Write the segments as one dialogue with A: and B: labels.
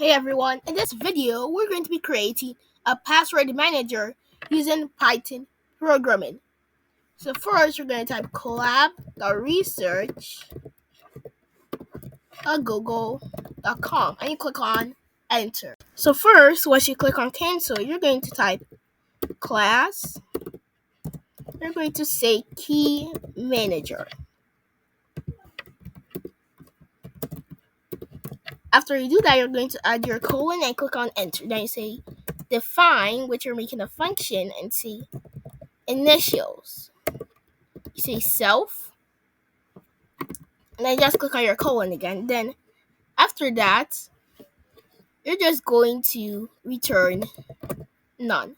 A: Hey everyone, in this video we're going to be creating a password manager using Python programming. So first we're going to type collab.research.google.com and you click on enter. So first once you click on cancel, you're going to type class, you're going to say key manager. After you do that, you're going to add your colon and click on enter. Then you say define, which you're making a function, and say initials. You say self, and then just click on your colon again. Then after that, you're just going to return none.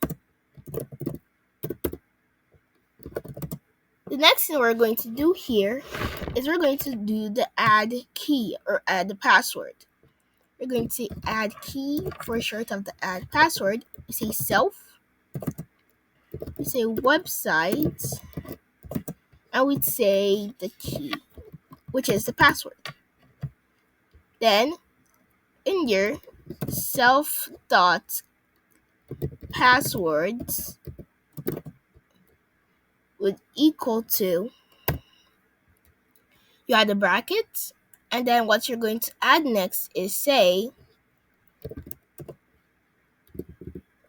A: The next thing we're going to do here is we're going to do the add key or add the password. We're going to say add key for short of the add password. You say self, you say website, and we'd say the key, which is the password. Then in your self dot passwords would equal to, you add the brackets, and then what you're going to add next is say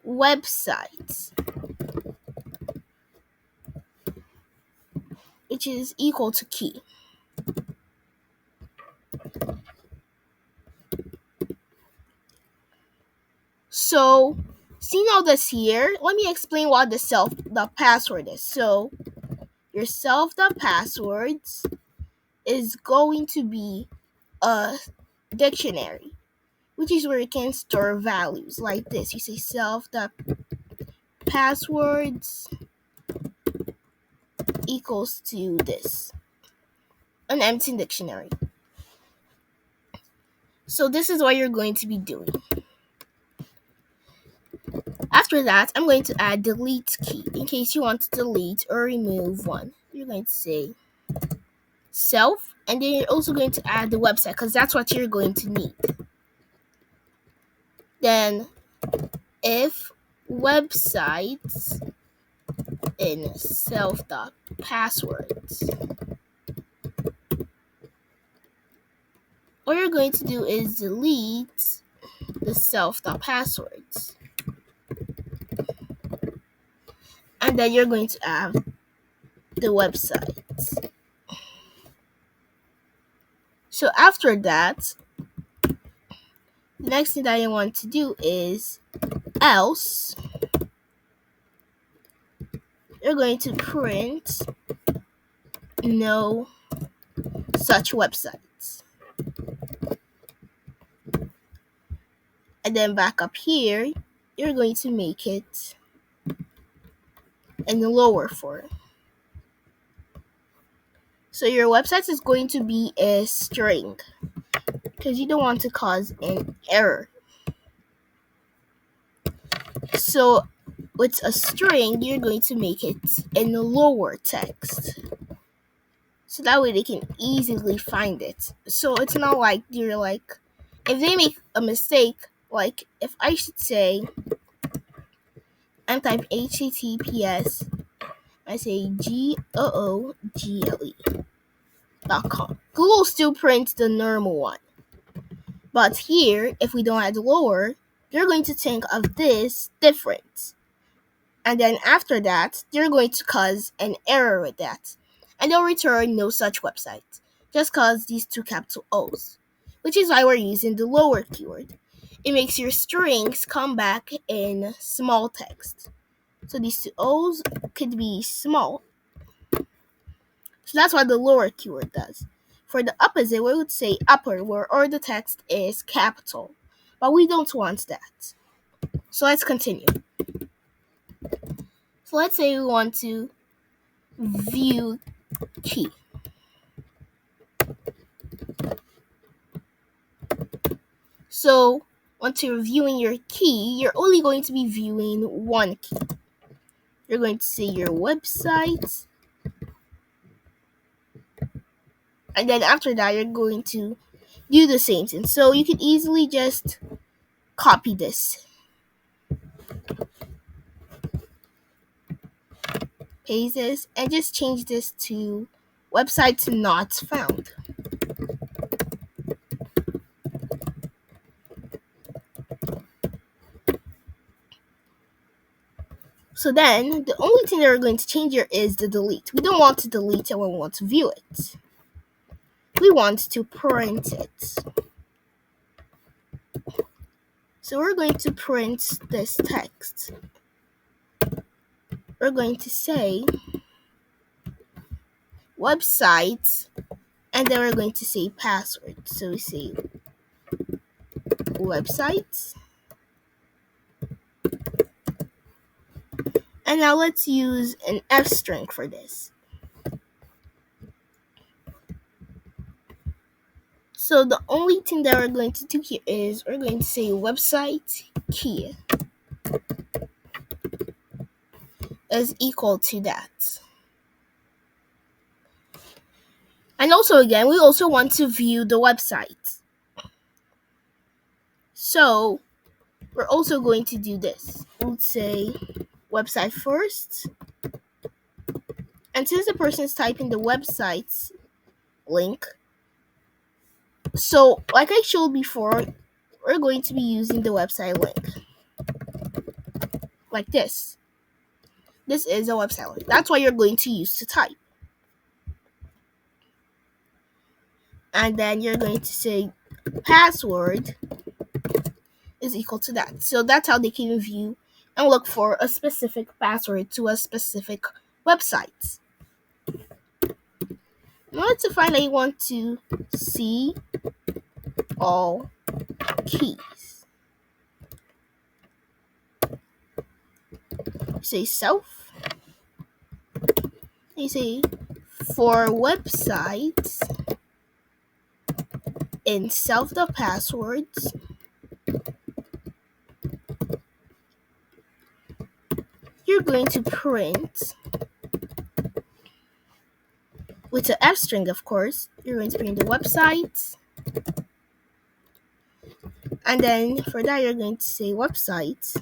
A: websites, which is equal to key. So seeing all this here, let me explain what the password is. So your passwords is going to be a dictionary, which is where you can store values like this. You say passwords equals to this, an empty dictionary. So this is what you're going to be doing. After that, I'm going to add delete key in case you want to delete or remove one. You're going to say self, and then you're also going to add the website because that's what you're going to need. Then if websites in self.passwords, what you're going to do is delete the self.passwords. And then you're going to have the websites. So after that, the next thing that you want to do is else you're going to print no such websites. And then back up here, you're going to make it in the lower form. So your website is going to be a string because you don't want to cause an error. So with a string, you're going to make it in the lower text. So that way they can easily find it. So it's not like you're like, if they make a mistake, like if I should say, and type HTTPS, I say google.com. Google still prints the normal one. But here, if we don't add the lower, you're going to think of this different. And then after that, you're going to cause an error with that. And they'll return no such website. Just cause these two capital O's. Which is why we're using the lower keyword. It makes your strings come back in small text. So these two O's could be small. So that's what the lower keyword does. For the opposite, we would say upper, where all the text is capital. But we don't want that. So let's continue. So let's say we want to view key. So once you're viewing your key, you're only going to be viewing one key. You're going to say your website. And then after that, you're going to do the same thing. So you can easily just copy this, paste this, and just change this to websites not found. So then the only thing that we're going to change here is the delete. We don't want to delete it when we want to view it. We want to print it. So we're going to print this text. We're going to say website, and then we're going to say password. So we say website. And now let's use an F string for this. So the only thing that we're going to do here is we're going to say website key is equal to that. And also again, we also want to view the website. So we're also going to do this. We'll say website first. And since the person is typing the website's link, so like I showed before, we're going to be using the website link. Like this. This is a website link. That's what you're going to use to type. And then you're going to say password is equal to that. So that's how they can view and look for a specific password to a specific website. Now let's define that you want to see all keys. Say self. You say for websites in self the passwords, you're going to print with the F string, of course. You're going to print the website, and then for that you're going to say website,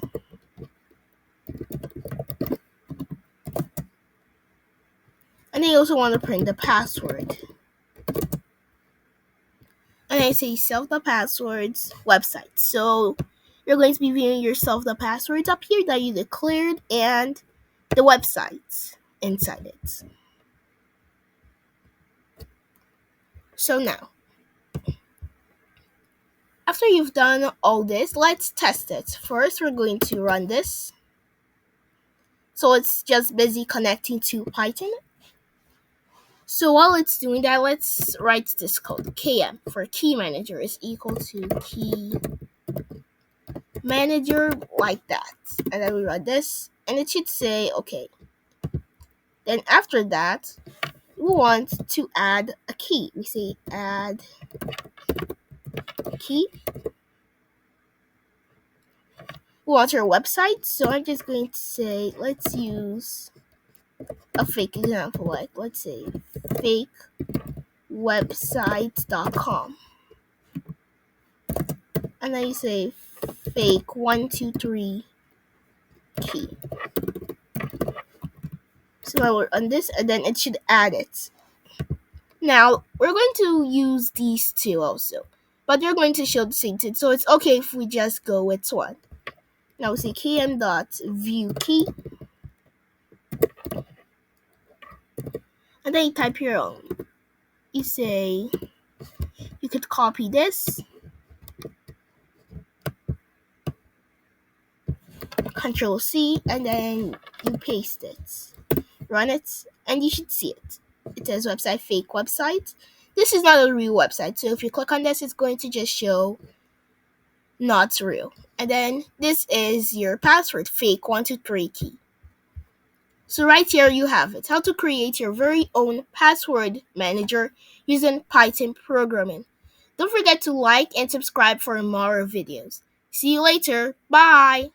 A: and then you also want to print the password, and I say self the passwords website. So you're going to be viewing yourself the passwords up here that you declared and the websites inside it. So now, after you've done all this, let's test it. First, we're going to run this. So it's just busy connecting to Python. So while it's doing that, let's write this code. KM for key manager is equal to key manager like that. And then we run this, and it should say okay. Then after that, we want to add a key. We say add key. We want our website, so I'm just going to say let's use a fake example, like let's say fakewebsite.com, and then you say fake 123 key. So now we're on this, and then it should add it. Now we're going to use these two also, but they're going to show the same thing, so it's okay if we just go with one. Now we say km.viewKey, and then you type your own. You say you could copy this, Control C, and then you paste it. Run it, and you should see it. It says website fake website. This is not a real website, so if you click on this, it's going to just show not real. And then this is your password, fake 123 key. So right here you have it, how to create your very own password manager using Python programming. Don't forget to like and subscribe for more videos. See you later. Bye!